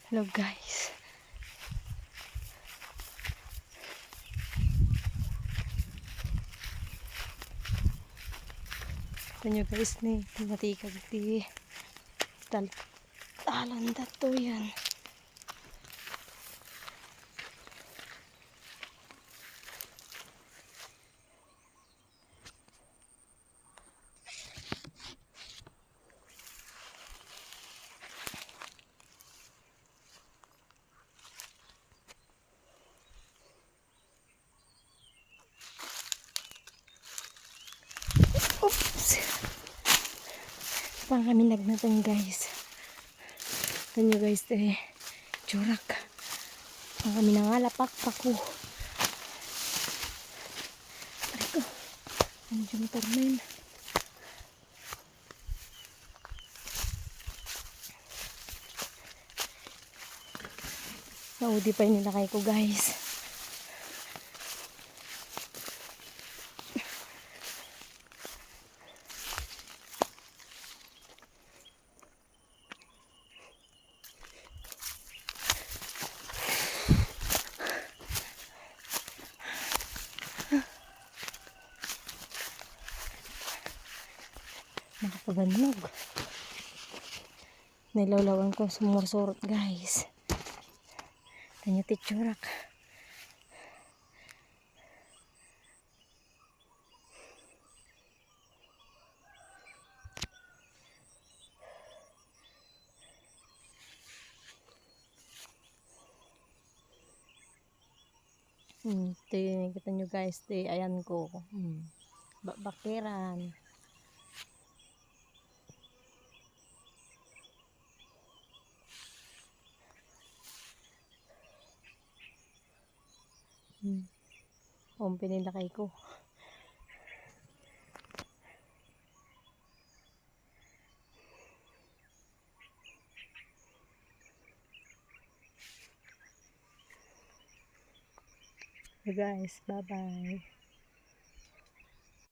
Hello guys. Ito nyo guys ni matikag di talan dato yan. Oops! Pang kami nagnatan guys. Ito nyo guys jurak. Pang kami nangalapak pako. Ariko. Ano dyan motor na yun? Naudi pa yung nilakay ko guys. Nakakabanog. Nilawlawan ko sumursurot guys. Tanya titsurak. Kita nyo guys, ayan ko. Bakiran. Pinilakay ko. So guys, bye bye.